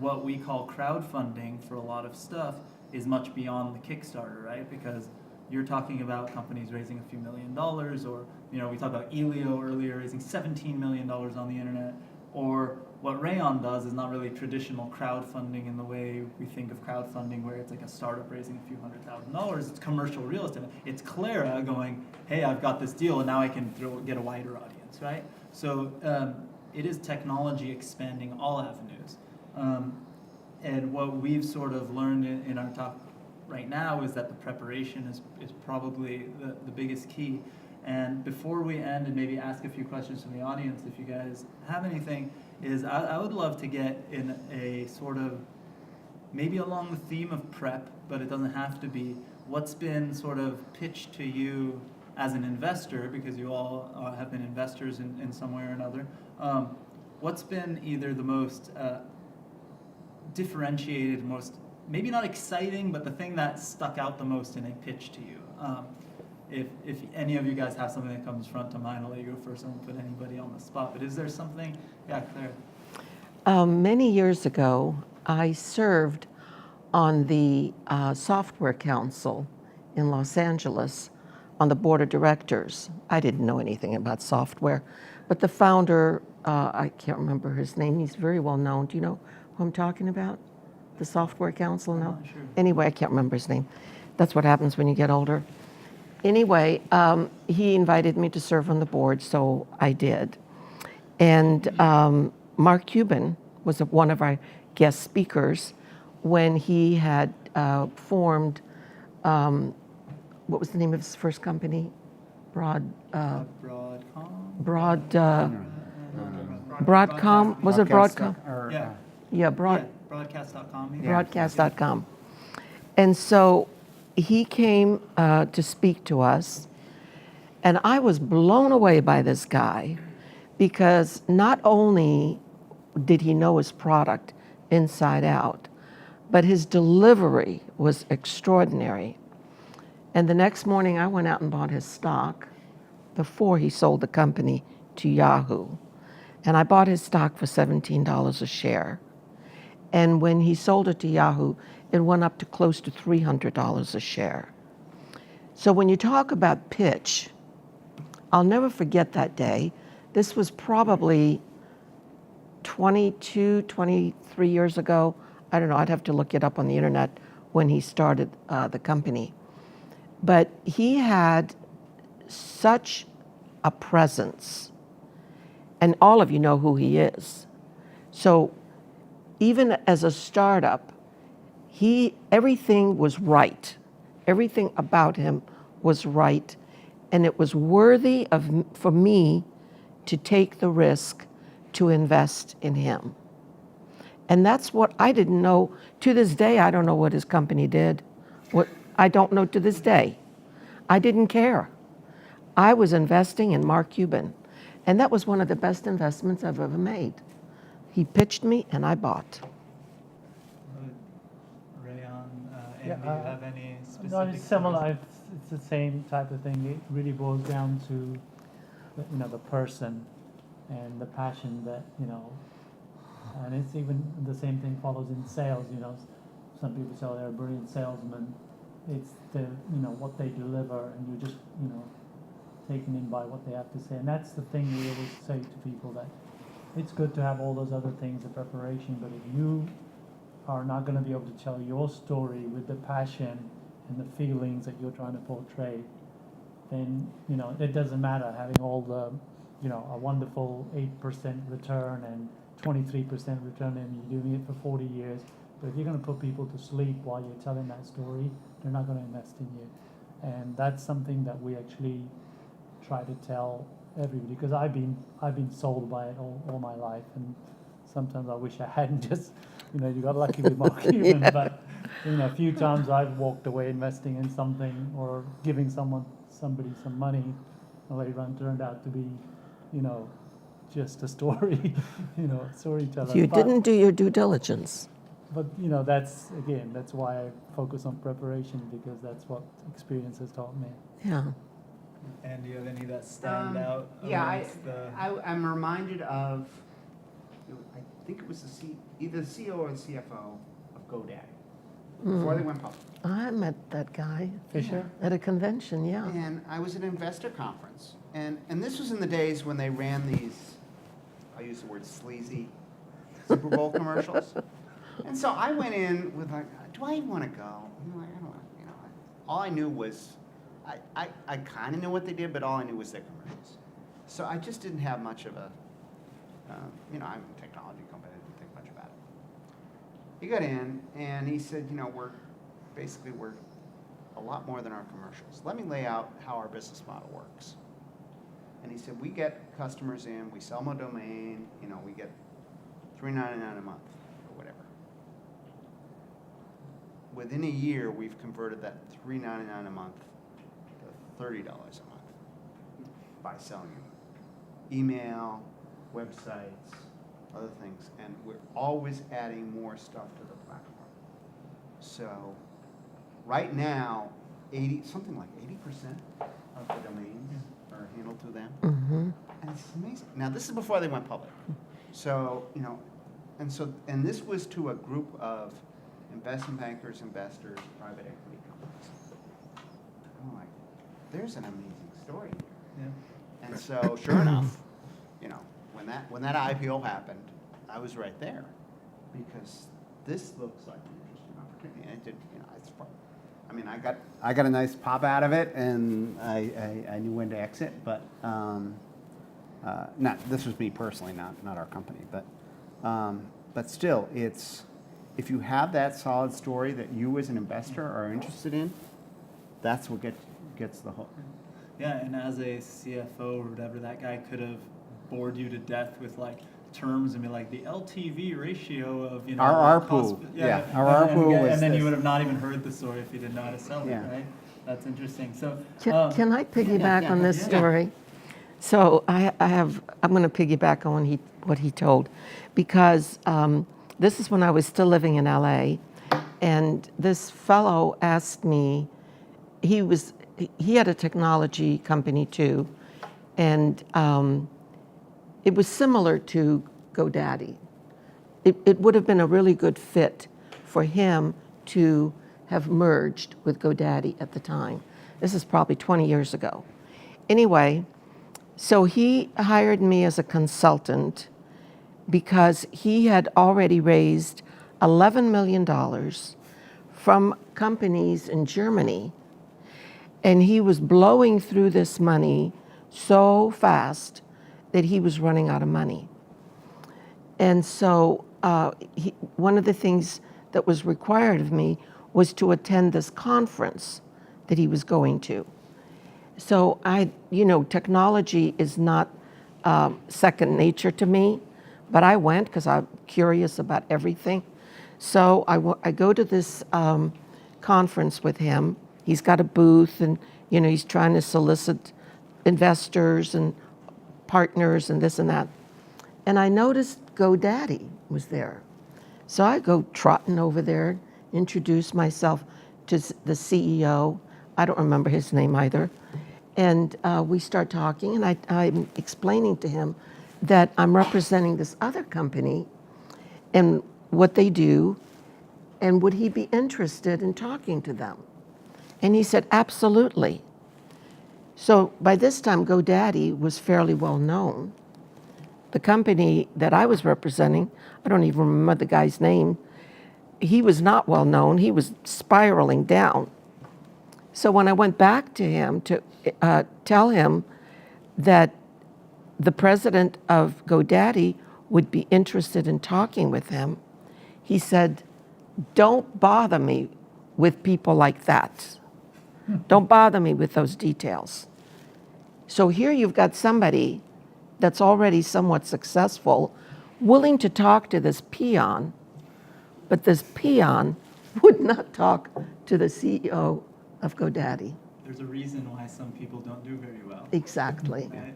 What we call crowdfunding for a lot of stuff is much beyond the Kickstarter, right? Because you're talking about companies raising a few $1 million, or we talked about Elio earlier raising $17 million on the internet. Or what Rayaan does is not really traditional crowdfunding in the way we think of crowdfunding, where it's like a startup raising a few $100,000. It's commercial real estate. It's Klara going, hey, I've got this deal, and now I can get a wider audience, right? So it is technology expanding all avenues. And what we've sort of learned in our talk right now is that the preparation is probably the biggest key. And before we end and maybe ask a few questions from the audience, if you guys have anything, is I would love to get in a sort of, maybe along the theme of prep, but it doesn't have to be, what's been sort of pitched to you as an investor, because you all have been investors in some way or another. What's been either the most differentiated, most, maybe not exciting, but the thing that stuck out the most in a pitch to you? If any of you guys have something that comes front to mind, I'll let you go first. I won't put anybody on the spot. But is there something? Yeah, Claire. Many years ago, I served on the Software Council in Los Angeles on the board of directors. I didn't know anything about software, but the founder, I can't remember his name. He's very well known. Do you know who I'm talking about? The Software Council? No? Sure. Anyway, I can't remember his name. That's what happens when you get older. Anyway, he invited me to serve on the board, so I did. And Mark Cuban was one of our guest speakers when he had formed, what was the name of his first company? Broadcom? Was it Broadcom? Yeah, Broadcast.com. Yeah. Broadcast.com. And so he came to speak to us, and I was blown away by this guy, because not only did he know his product inside out, but his delivery was extraordinary. And the next morning I went out and bought his stock before he sold the company to Yahoo. And I bought his stock for $17 a share. And when he sold it to Yahoo, it went up to close to $300 a share. So when you talk about pitch, I'll never forget that day. This was probably 22, 23 years ago. I don't know, I'd have to look it up on the internet when he started the company. But he had such a presence, and all of you know who he is. So even as a startup, everything was right. Everything about him was right. And it was worthy for me to take the risk to invest in him. And that's what I didn't know. To this day, I don't know what his company did. I don't know to this day. I didn't care. I was investing in Mark Cuban. And that was one of the best investments I've ever made. He pitched me and I bought. Rayaan, do you have any specific? No, it's similar. It's the same type of thing. It really boils down to, the person and the passion that, and it's even the same thing follows in sales. Some people say they're a brilliant salesman. It's what they deliver, and you're just, taken in by what they have to say. And that's the thing we always say to people, that it's good to have all those other things, the preparation, but if you are not going to be able to tell your story with the passion and the feelings that you're trying to portray, then, it doesn't matter having all the, a wonderful 8% return and 23% return, and you're doing it for 40 years. But if you're going to put people to sleep while you're telling that story, they're not going to invest in you. And that's something that we actually try to tell everybody, because I've been sold by it all my life, and sometimes I wish I hadn't just, you got lucky with Mark Cuban, yeah. But a few times I've walked away investing in something or giving somebody some money, and later on turned out to be, just a story, storyteller. You didn't do your due diligence. But that's why I focus on preparation, because that's what experience has taught me. Yeah. And do you have any that stand out? Yeah, I'm reminded of, think it was either the CEO or the CFO of GoDaddy, before they went public. I met that guy Fisher? at a convention, yeah. And I was at an investor conference. And this was in the days when they ran these, I use the word sleazy, Super Bowl commercials. And so I went in with like, do I even want to go? I'm like, I don't want to, all I knew was, I kind of knew what they did, but all I knew was their commercials. So I just didn't have much of a, I'm a technology company, I didn't think much about it. He got in and he said, we're a lot more than our commercials. Let me lay out how our business model works. And he said, we get customers in, we sell them a domain, we get $3.99 a month or whatever. Within a year, we've converted that $3.99 a month to $30 a month by selling them email, websites, other things, and we're always adding more stuff to the platform. So right now, something like 80% of the domains are handled through them. Mm-hmm. And it's amazing. Now, this is before they went public. So, and this was to a group of investment bankers, investors, private equity companies. I'm like, there's an amazing story here. Yeah. And so, sure enough, when that IPO happened, I was right there because this looks like an interesting opportunity. And it did, it's fun. I mean, I got a nice pop out of it, and I knew when to exit. But this was me personally, not our company. But still, if you have that solid story that you as an investor are interested in, that's what gets the hook. Yeah, and as a CFO or whatever, that guy could have bored you to death with like terms and be like the LTV ratio of Our cost- ARPU, our and, ARPU was and then this. you would have not even heard the story if you didn't know how to sell Yeah. it, right? That's interesting. So Can I piggyback yeah, on this yeah. story? So I'm going to piggyback on what he told, because this is when I was still living in LA, and this fellow asked me, he had a technology company too, and it was similar to GoDaddy. It would have been a really good fit for him to have merged with GoDaddy at the time. This is probably 20 years ago. Anyway, so he hired me as a consultant because he had already raised $11 million from companies in Germany, and he was blowing through this money so fast that he was running out of money. And so one of the things that was required of me was to attend this conference that he was going to. So technology is not second nature to me, but I went because I'm curious about everything. So I go to this conference with him. He's got a booth, and he's trying to solicit investors and partners and this and that. And I noticed GoDaddy was there. So I go trotting over there, introduce myself to the CEO. I don't remember his name either. And we start talking, and I'm explaining to him that I'm representing this other company and what they do, and would he be interested in talking to them? And he said, absolutely. So by this time, GoDaddy was fairly well known. The company that I was representing, I don't even remember the guy's name, he was not well known. He was spiraling down. So when I went back to him to tell him that the president of GoDaddy would be interested in talking with him, he said, don't bother me with people like that. Don't bother me with those details. So here you've got somebody that's already somewhat successful, willing to talk to this peon, but this peon would not talk to the CEO of GoDaddy. there's a reason why some people don't do very well. Exactly. Right?